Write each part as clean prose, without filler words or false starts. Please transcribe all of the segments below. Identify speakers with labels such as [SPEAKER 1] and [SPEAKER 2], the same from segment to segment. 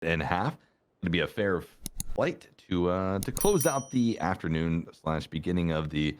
[SPEAKER 1] and a half. It'll be a fair flight to close out the afternoon / beginning of the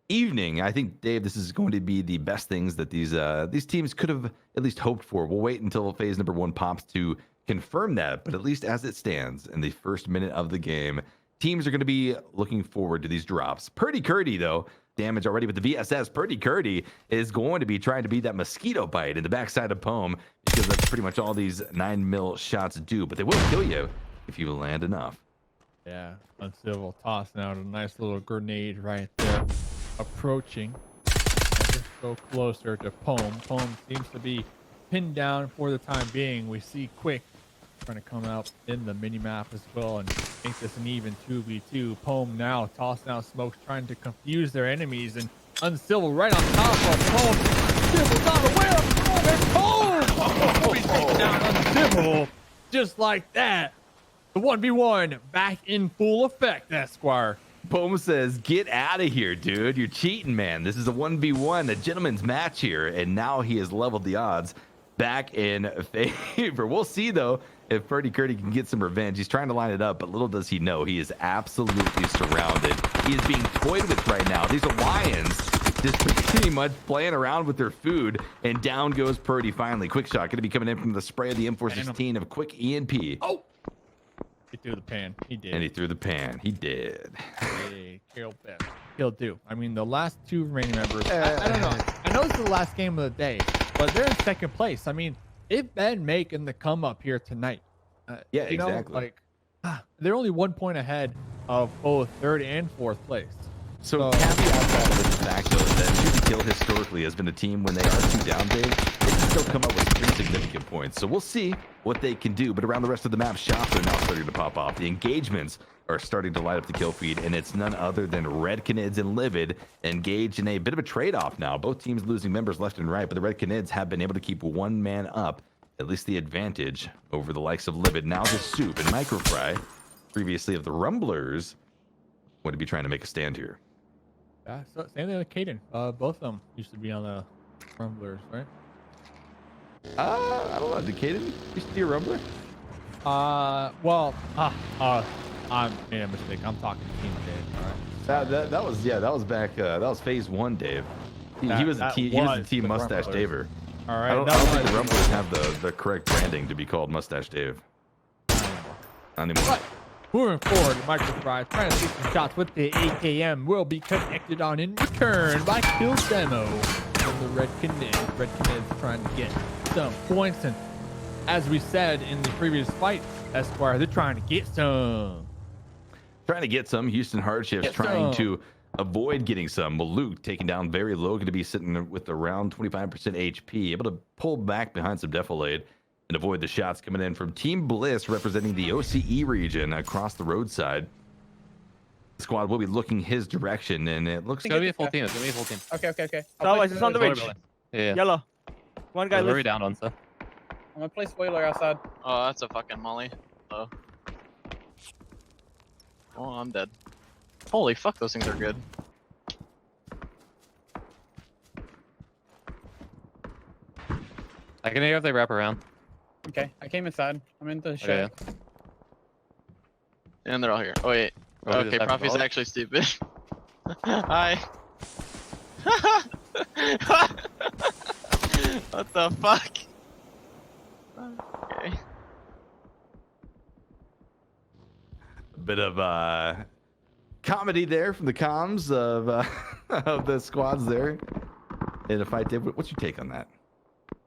[SPEAKER 1] evening. I think, Dave, this is going to be the best things that these teams could have at least hoped for. We'll wait until phase number 1 pops to confirm that, but at least as it stands in the first minute of the game, teams are going to be looking forward to these drops. Purdy Curdy, though, damage already with the VSS. Purdy Curdy is going to be trying to beat that mosquito bite in the backside of Poem, because that's pretty much all these 9mm shots do, but they will kill you if you land enough.
[SPEAKER 2] Yeah, Uncivil tossing out a nice little grenade right there. Approaching ever so closer to Poem. Poem seems to be pinned down for the time being. We see Quick trying to come out in the mini map as well and make this an even 2v2. Poem now tossing out smokes, trying to confuse their enemies, and Uncivil right on top of Poem. Uncivil's not aware of Poem, and Poem! He's taking down Uncivil just like that. The 1v1 back in full effect, Esquire.
[SPEAKER 1] Poem says, get out of here, dude. You're cheating, man. This is a 1v1, a gentleman's match here, and now he has leveled the odds back in favor. We'll see, though, if Purdy Curdy can get some revenge. He's trying to line it up, but little does he know, he is absolutely surrounded. He is being toyed with right now. These Lions just pretty much playing around with their food, and down goes Purdy finally. Quick shot going to be coming in from the spray of the M416 of Quick ENP.
[SPEAKER 2] Oh! He threw the pan. He did.
[SPEAKER 1] And he threw the pan. He did.
[SPEAKER 2] Hey, he'll do. I mean, the last 2 remaining members, I don't know. I know it's the last game of the day, but they're in second place. I mean, they've been making the come up here tonight.
[SPEAKER 1] Yeah,
[SPEAKER 2] you know,
[SPEAKER 1] exactly.
[SPEAKER 2] Like, they're only 1 point ahead of both 3rd and 4th place.
[SPEAKER 1] So caveat that with the fact, though, that Shooty Kill historically has been a team when they are 2 down big, they can still come up with pretty significant points. So we'll see what they can do. But around the rest of the map, shots are now starting to pop off. The engagements are starting to light up the kill feed, and it's none other than Red Canids and Livid engaged in a bit of a trade-off now. Both teams losing members left and right, but the Red Canids have been able to keep 1 man up, at least the advantage over the likes of Livid. Now the Soup and Microfry, previously of the Rumblers, would be trying to make a stand here.
[SPEAKER 2] Yeah, so same thing with Caden. Both of them used to be on the Rumblers, right?
[SPEAKER 1] I don't know. Did Caden used to be a Rumbler?
[SPEAKER 2] Well, I made a mistake. I'm talking Team Dave. All right.
[SPEAKER 1] That was back. That was phase 1, Dave. He was the team Mustache Daver.
[SPEAKER 2] All right.
[SPEAKER 1] I don't think the Rumblers have the correct branding to be called Mustache Dave. Not anymore.
[SPEAKER 2] But moving forward, Microfry trying to take some shots with the AKM will be connected on in return by Kill Demo from the Red Canids. Red Canids trying to get some points, and as we said in the previous fight, Esquire, they're trying to get some.
[SPEAKER 1] Houston Hardships trying to avoid getting some. Well, Luke taking down very low, going to be sitting with around 25% HP, able to pull back behind some Defilade and avoid the shots coming in from Team Bliss, representing the OCE region across the roadside. The squad will be looking his direction, and it looks
[SPEAKER 3] It's gonna be a full team. It's gonna be a full team.
[SPEAKER 4] Okay.
[SPEAKER 5] So it's on the ridge.
[SPEAKER 3] Yeah.
[SPEAKER 5] Yellow. One guy
[SPEAKER 3] We're
[SPEAKER 5] left.
[SPEAKER 3] down on, sir.
[SPEAKER 4] I'm gonna play spoiler outside.
[SPEAKER 6] Oh, that's a fucking molly. Oh. Oh, I'm dead. Holy fuck, those things are good.
[SPEAKER 3] I can hear if they wrap around.
[SPEAKER 4] Okay, I came inside. I'm in the shed.
[SPEAKER 3] Okay.
[SPEAKER 6] And they're all here. Oh, wait.
[SPEAKER 3] Oh,
[SPEAKER 6] Okay,
[SPEAKER 3] just
[SPEAKER 6] Profi's
[SPEAKER 3] have-
[SPEAKER 6] actually stupid. Hi. What the fuck? Okay.
[SPEAKER 1] a bit of comedy there from the comms of of the squads there in a fight. Dave, what's your take on that?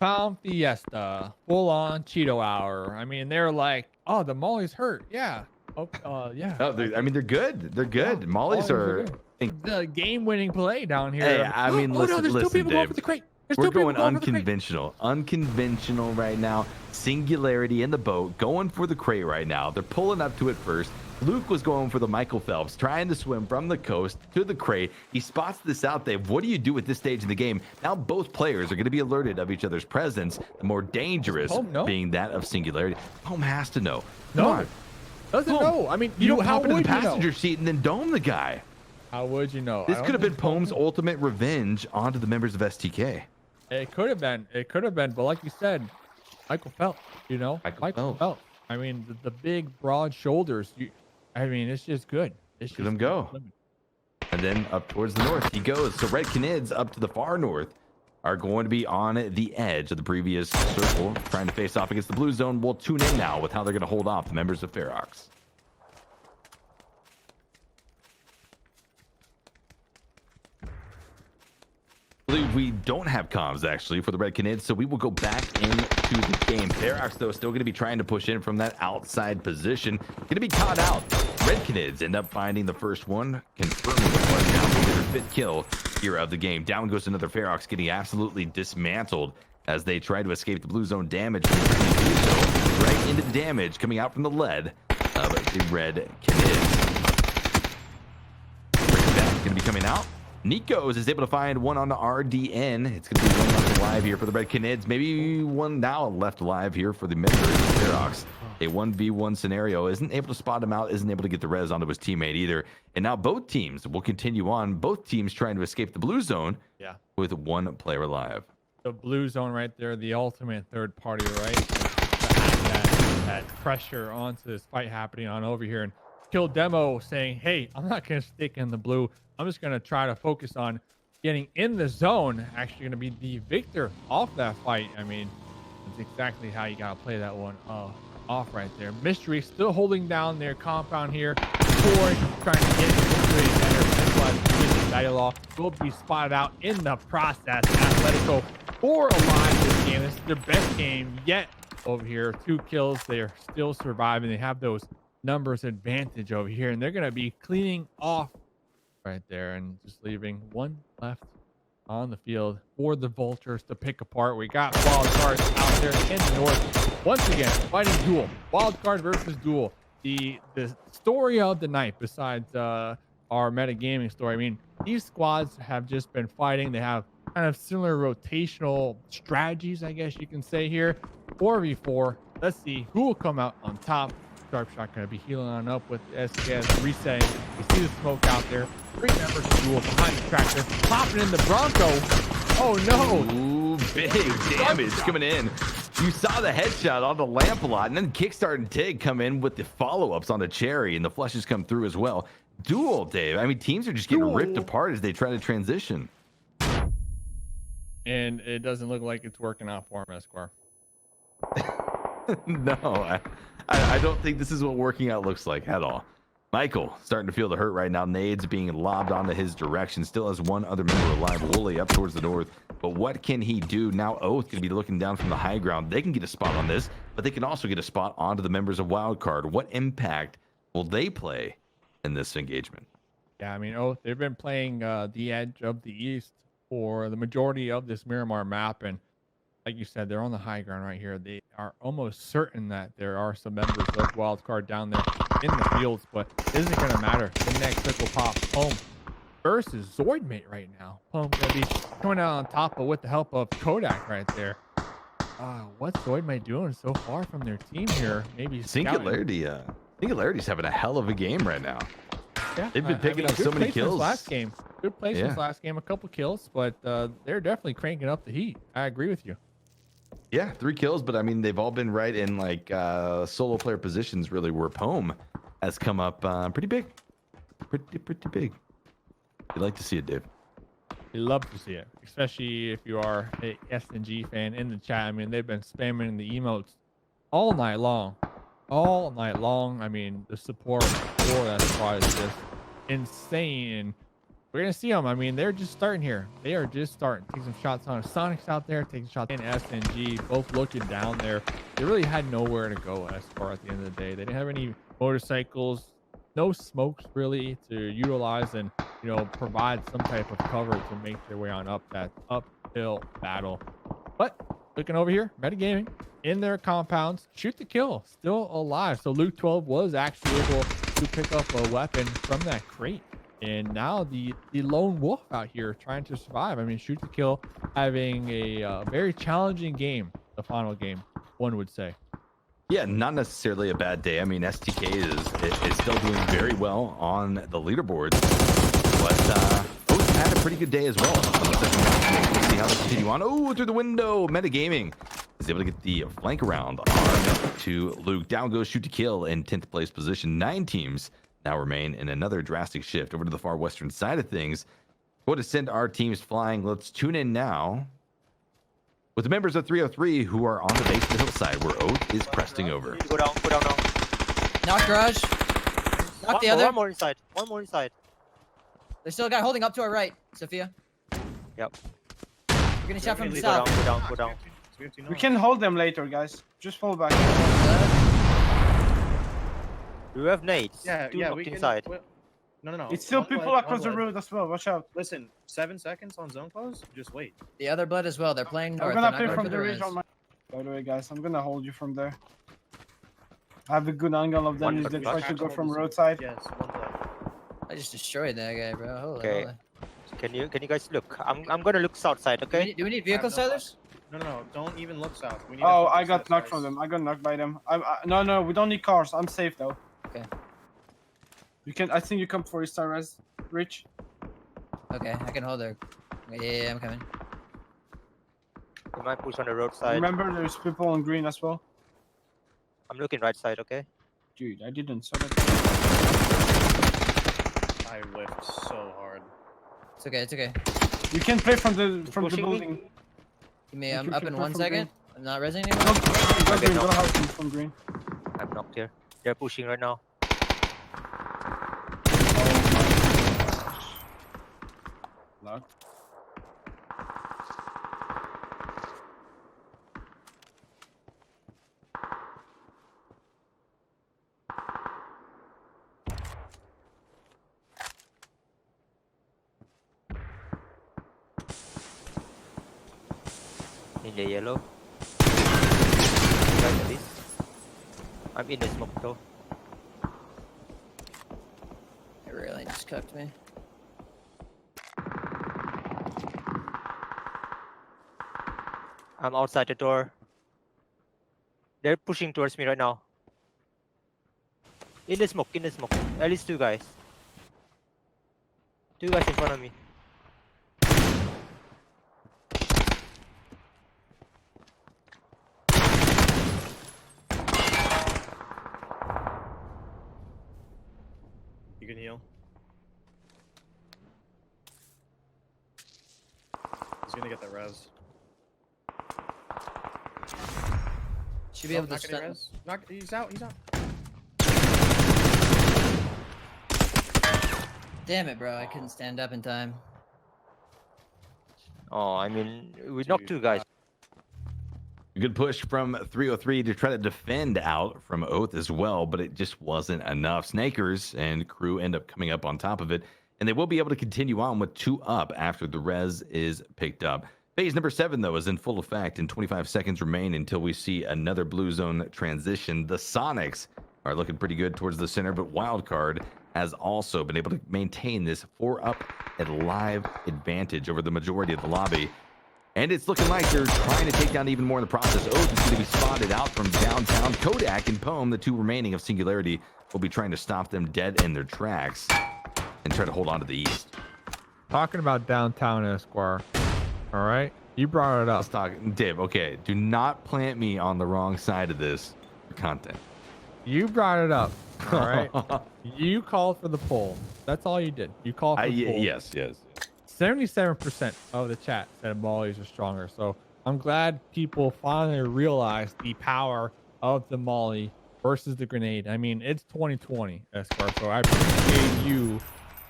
[SPEAKER 2] Pound Fiesta, full on Cheeto hour. I mean, they're like, oh, the Molly's hurt. Yeah. Oh, yeah.
[SPEAKER 1] Oh, they're good. They're good.
[SPEAKER 2] Yeah,
[SPEAKER 1] Mollies are.
[SPEAKER 2] The game-winning play down here.
[SPEAKER 1] Hey, I mean,
[SPEAKER 2] oh, no, there's two people going
[SPEAKER 1] Dave.
[SPEAKER 2] for the crate.
[SPEAKER 1] We're going unconventional right now. Singularity in the boat, going for the crate right now. They're pulling up to it first. Luke was going for the Michael Phelps, trying to swim from the coast to the crate. He spots this out there. What do you do at this stage in the game? Now both players are going to be alerted of each other's presence. The more dangerous being that of Singularity. Home has to know. Come on.
[SPEAKER 2] Doesn't know. I mean,
[SPEAKER 1] You don't
[SPEAKER 2] how
[SPEAKER 1] hop into the
[SPEAKER 2] would you know?
[SPEAKER 1] passenger seat and then dome the guy.
[SPEAKER 2] How would you know?
[SPEAKER 1] This could have been Poem's ultimate revenge onto the members of STK.
[SPEAKER 2] It could have been. It could have been. But like you said, Michael Phelps, you know?
[SPEAKER 1] Michael Phelps.
[SPEAKER 2] I mean, the big, broad shoulders. I mean, it's just good. It's
[SPEAKER 1] Look
[SPEAKER 2] just
[SPEAKER 1] at him go. And then up towards the north he goes. So Red Canids up to the far north are going to be on the edge of the previous circle, trying to face off against the blue zone. We'll tune in now with how they're going to hold off the members of Ferox. We don't have comms actually for the Red Canids, so we will go back into the game. Ferox though still going to be trying to push in from that outside position, going to be caught out. Red Canids end up finding the first one, confirming the touchdown for their 5th kill here of the game. Down goes another Ferox, getting absolutely dismantled as they try to escape the blue zone damage. Right into the damage coming out from the lead of the Red Canids. Going to be coming out. Nikos is able to find one on the RDN. It's going to be one left alive here for the Red Canids. Maybe one now left alive here for the members of Ferox. A 1v1 scenario. Isn't able to spot him out. Isn't able to get the res onto his teammate either. And now both teams will continue on. Both teams trying to escape the blue zone.
[SPEAKER 2] Yeah.
[SPEAKER 1] With one player alive.
[SPEAKER 2] The blue zone right there, the ultimate third party, right? That pressure onto this fight happening on over here. And Kill Demo saying, hey, I'm not going to stick in the blue. I'm just going to try to focus on getting in the zone. Actually going to be the victor off that fight. I mean, that's exactly how you got to play that one off right there. Mystery still holding down their compound here. Trying to get into a better dialogue. Will be spotted out in the process. Atletico 4 alive this game. This is their best game yet over here. 2 kills. They are still surviving. They have those numbers advantage over here, and they're going to be cleaning off right there and just leaving one left on the field for the Vultures to pick apart. We got wild cards out there in the north once again, fighting duel, wild card versus duel. The story of the night, besides our metagaming story, I mean, these squads have just been fighting. They have kind of similar rotational strategies, I guess you can say here. 4v4. Let's see who will come out on top. Sharpshot going to be healing on up with SKS resetting. You see the smoke out there. 3 members of duel behind the tractor, popping in the Bronco. Oh no!
[SPEAKER 1] Ooh, big damage coming in. You saw the headshot on the lamp a lot, and then Kickstart and Tig come in with the follow-ups on the Cherry, and the flushes come through as well. Duel, Dave. I mean, teams are just getting ripped apart as they try to transition.
[SPEAKER 2] And it doesn't look like it's working out for him, Esquire.
[SPEAKER 1] No, I don't think this is what working out looks like at all. Michael starting to feel the hurt right now. Nades being lobbed onto his direction. Still has one other member alive. Wooly up towards the north. But what can he do? Now Oath going to be looking down from the high ground. They can get a spot on this, but they can also get a spot onto the members of Wildcard. What impact will they play in this engagement?
[SPEAKER 2] Yeah, I mean, Oath, they've been playing the edge of the east for the majority of this Miramar map. And like you said, they're on the high ground right here. They are almost certain that there are some members of Wildcard down there in the fields, but it isn't going to matter. The next circle pop home versus Zoidmate right now. Home going to be coming out on top, but with the help of Kodak right there. What's Zoidmate doing so far from their team here? Maybe
[SPEAKER 1] Singularity's having a hell of a game right now.
[SPEAKER 2] Yeah,
[SPEAKER 1] They've been picking up so many kills.
[SPEAKER 2] Last game, good placements last game, a couple kills, but they're definitely cranking up the heat. I agree with you.
[SPEAKER 1] Yeah, 3 kills, but I mean, they've all been right in like solo player positions, really, where Pome has come up pretty big. Pretty big. You'd like to see it, Dave.
[SPEAKER 2] We love to see it, especially if you are a SNG fan in the chat. I mean, they've been spamming the emotes all night long. All night long. I mean, the support for that squad is just insane. And we're going to see them. I mean, they're just starting here. They are just starting. Taking some shots on Sonic's out there, taking shots in SNG, both looking down there. They really had nowhere to go as far at the end of the day. They didn't have any motorcycles, no smokes really to utilize and, you know, provide some type of cover to make their way on up that uphill battle. But looking over here, metagaming in their compounds, shoot the kill, still alive. So Luke 12 was actually able to pick up a weapon from that crate. And now the lone wolf out here trying to survive. I mean, shoot the kill, having a very challenging game, the final game, one would say.
[SPEAKER 1] Yeah, not necessarily a bad day. I mean, STK is still doing very well on the leaderboards, but Oath had a pretty good day as well. We'll see how they continue on. Oh, through the window, metagaming is able to get the flank around on to Luke. Down goes Shoot to Kill in 10th place position. 9 teams now remain in another drastic shift over to the far western side of things. Going to send our teams flying. Let's tune in now with the members of 303 who are on the base of the hillside where Oath is cresting over.
[SPEAKER 5] Go down now.
[SPEAKER 7] Knock garage. Knock the other.
[SPEAKER 5] One more inside. One more inside.
[SPEAKER 7] There's still a guy holding up to our right, Sophia.
[SPEAKER 5] Yep.
[SPEAKER 7] We're getting shot from the
[SPEAKER 5] Go
[SPEAKER 7] south.
[SPEAKER 5] down.
[SPEAKER 8] We can hold them later, guys. Just fall back.
[SPEAKER 5] Do you have nades?
[SPEAKER 9] Yeah,
[SPEAKER 5] Two
[SPEAKER 9] yeah,
[SPEAKER 5] knocked
[SPEAKER 9] we can.
[SPEAKER 5] inside.
[SPEAKER 9] No.
[SPEAKER 8] It's still
[SPEAKER 9] One
[SPEAKER 8] people
[SPEAKER 9] blood,
[SPEAKER 8] across
[SPEAKER 9] one
[SPEAKER 8] the
[SPEAKER 9] blood.
[SPEAKER 8] road as well. Watch out.
[SPEAKER 9] Listen, 7 seconds on zone close. Just wait.
[SPEAKER 7] The other blood as well. They're playing north.
[SPEAKER 8] I'm gonna
[SPEAKER 7] They're
[SPEAKER 8] play
[SPEAKER 7] not
[SPEAKER 8] from
[SPEAKER 7] going
[SPEAKER 8] the
[SPEAKER 7] for
[SPEAKER 8] ridge
[SPEAKER 7] res.
[SPEAKER 8] on my. By the way, guys, I'm gonna hold you from there. I have a good angle of them
[SPEAKER 5] One
[SPEAKER 8] if they
[SPEAKER 5] blood.
[SPEAKER 8] try to go from roadside.
[SPEAKER 9] Yes, one blood.
[SPEAKER 7] I just destroyed that guy, bro. Holy
[SPEAKER 5] Okay.
[SPEAKER 7] moly.
[SPEAKER 5] Can you guys look? I'm gonna look south side, okay?
[SPEAKER 7] Do we need vehicle sellers?
[SPEAKER 9] No. Don't even look south. We need
[SPEAKER 8] Oh,
[SPEAKER 9] to
[SPEAKER 8] I
[SPEAKER 9] focus
[SPEAKER 8] got
[SPEAKER 9] this,
[SPEAKER 8] knocked
[SPEAKER 9] guys.
[SPEAKER 8] from them. I got knocked by them. No, we don't need cars. I'm safe though.
[SPEAKER 7] Okay.
[SPEAKER 8] You can. I think you come for star res, Rich.
[SPEAKER 7] Okay, I can hold there. Yeah, I'm coming.
[SPEAKER 5] You might push on the roadside.
[SPEAKER 8] Remember, there's people on green as well.
[SPEAKER 5] I'm looking right side, okay?
[SPEAKER 8] Dude, I didn't. So that.
[SPEAKER 9] I whiffed so hard.
[SPEAKER 7] It's okay. It's okay.
[SPEAKER 8] You can play from the
[SPEAKER 5] pushing me?
[SPEAKER 8] building.
[SPEAKER 7] Give me.
[SPEAKER 8] If
[SPEAKER 7] I'm
[SPEAKER 8] you
[SPEAKER 7] up
[SPEAKER 8] can
[SPEAKER 7] in
[SPEAKER 8] play
[SPEAKER 7] 1
[SPEAKER 8] from
[SPEAKER 7] second. I'm not resing
[SPEAKER 8] Go,
[SPEAKER 7] anymore.
[SPEAKER 8] go
[SPEAKER 5] Okay,
[SPEAKER 8] green.
[SPEAKER 5] no.
[SPEAKER 8] Go house from green.
[SPEAKER 5] I'm knocked here. They're pushing right now.
[SPEAKER 8] Locked.
[SPEAKER 5] In the yellow. Right at least. I'm in the smoke though.
[SPEAKER 7] It really just cooked me.
[SPEAKER 5] I'm outside the door. They're pushing towards me right now. In the smoke. At least 2 guys. 2 guys in front of me.
[SPEAKER 9] You can heal. He's gonna get that res.
[SPEAKER 7] Should be able to
[SPEAKER 9] Not getting
[SPEAKER 7] stun.
[SPEAKER 9] res. He's out. He's out.
[SPEAKER 7] Damn it, bro! I couldn't stand up in time.
[SPEAKER 5] Oh, I mean, we knocked 2 guys.
[SPEAKER 1] A good push from 303 to try to defend out from Oath as well, but it just wasn't enough. Snakers and crew end up coming up on top of it, and they will be able to continue on with 2 up after the res is picked up. Phase number 7, though, is in full effect, and 25 seconds remain until we see another blue zone transition. The Sonics are looking pretty good towards the center, but Wildcard has also been able to maintain this 4 up and live advantage over the majority of the lobby. And it's looking like they're trying to take down even more in the process. Oath is going to be spotted out from downtown. Kodak and Poem, the 2 remaining of Singularity, will be trying to stop them dead in their tracks and try to hold on to the east.
[SPEAKER 2] Talking about downtown Esquire. All right, you brought it up.
[SPEAKER 1] Let's talk, Dave. Okay, do not plant me on the wrong side of this for content.
[SPEAKER 2] You brought it up. All right. You called for the poll. That's all you did. You called for the poll.
[SPEAKER 1] Yes.
[SPEAKER 2] 77% of the chat said mollies are stronger. So I'm glad people finally realized the power of the molly versus the grenade. I mean, it's 2020, Escar. So I appreciate you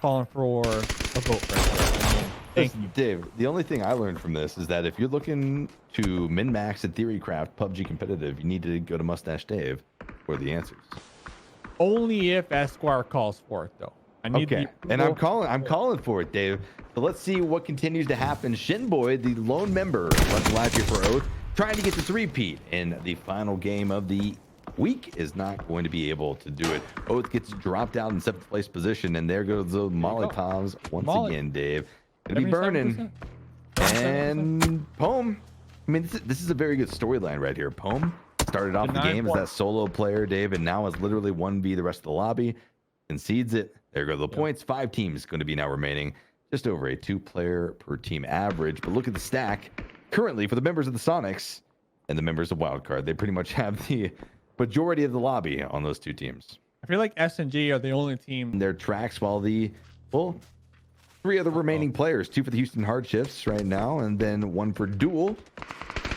[SPEAKER 2] calling for a vote right there. I mean, thank you.
[SPEAKER 1] Dave, the only thing I learned from this is that if you're looking to min-max and theorycraft PUBG competitive, you need to go to Mustache Dave for the answers.
[SPEAKER 2] Only if Esquire calls for it, though. I need
[SPEAKER 1] Okay,
[SPEAKER 2] the
[SPEAKER 1] and I'm
[SPEAKER 2] approval.
[SPEAKER 1] calling for it, Dave. So let's see what continues to happen. Shinboy, the lone member, left alive here for Oath, trying to get the 3-peat in the final game of the week, is not going to be able to do it. Oath gets dropped out in 7th place position, and there goes the Molotovs once
[SPEAKER 2] Molly.
[SPEAKER 1] again, Dave. Gonna be
[SPEAKER 2] 77%.
[SPEAKER 1] burning.
[SPEAKER 2] 77%.
[SPEAKER 1] And Poem. I mean, this is a very good storyline right here. Poem started off the game as that solo player, Dave, and now is literally 1v the rest of the lobby. Concedes it. There go the points. 5 teams going to be now remaining. Just over a 2-player per team average. But look at the stack currently for the members of the Sonics and the members of Wildcard. They pretty much have the majority of the lobby on those two teams.
[SPEAKER 2] I feel like S&G are the only team.
[SPEAKER 1] Their tracks, while three of the remaining players, 2 for the Houston Hardships right now, and then 1 for Duel,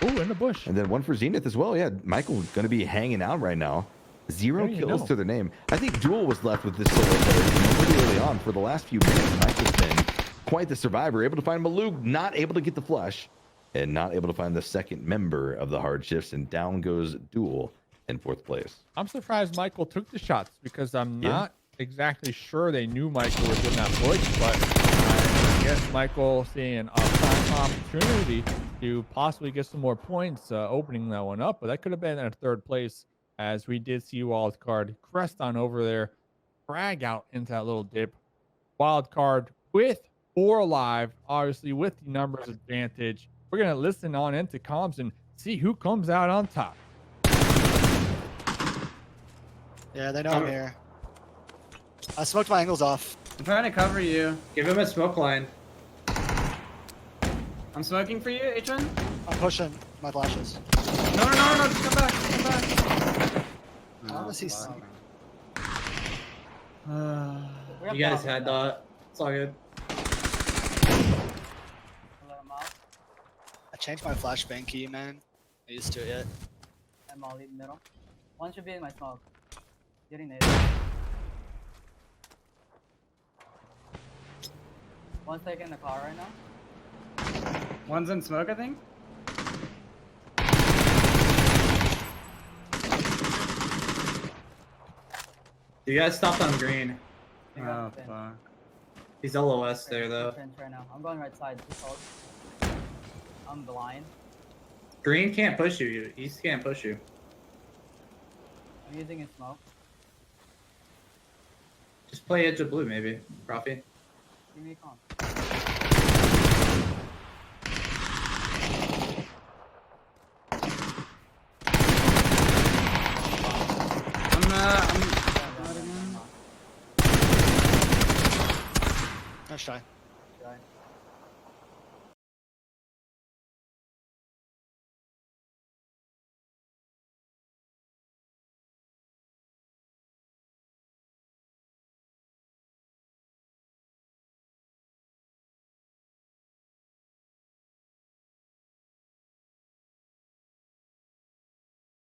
[SPEAKER 2] Ooh, in the bush.
[SPEAKER 1] and then 1 for Zenith as well. Yeah, Michael going to be hanging out right now. 0
[SPEAKER 2] There you
[SPEAKER 1] kills
[SPEAKER 2] go.
[SPEAKER 1] to their name. I think Duel was left with this solo player pretty early on. For the last few minutes, Michael's been quite the survivor, able to find Malug, not able to get the flush, and not able to find the second member of the Hardships, and down goes Duel in 4th place.
[SPEAKER 2] I'm surprised Michael took the shots because I'm
[SPEAKER 1] Yeah.
[SPEAKER 2] not exactly sure they knew Michael was in that bush, but I guess Michael seeing a prime opportunity to possibly get some more points opening that one up, but that could have been at 3rd place, as we did see wild card crest on over there, frag out into that little dip. Wild card with 4 alive, obviously with the numbers advantage. We're gonna listen on into comms and see who comes out on top.
[SPEAKER 10] Yeah, they know I'm here. I smoked my angles off.
[SPEAKER 4] I'm trying to cover you.
[SPEAKER 11] Give him a smoke line.
[SPEAKER 4] I'm smoking for you, H1.
[SPEAKER 10] I'm pushing my flashes.
[SPEAKER 4] No, just come back. Come back.
[SPEAKER 10] How does he see?
[SPEAKER 11] You guys had that. It's all good.
[SPEAKER 10] I changed my flashbang key, man. I used to it yet.
[SPEAKER 7] I'm all in middle. One should be in my smoke. Getting it. One's taking the car right now.
[SPEAKER 4] One's in smoke, I think.
[SPEAKER 11] You guys stopped on green.
[SPEAKER 7] They got
[SPEAKER 4] Oh,
[SPEAKER 7] the pin.
[SPEAKER 4] fuck.
[SPEAKER 11] He's LOS there though.
[SPEAKER 7] Pins right now. I'm going right side. Just hold. I'm blind.
[SPEAKER 11] Green can't push you. East can't push you.
[SPEAKER 7] I'm using his smoke.
[SPEAKER 11] Just play edge of blue maybe, Profi.
[SPEAKER 7] Give me a comp.
[SPEAKER 4] I'm
[SPEAKER 10] Nice try.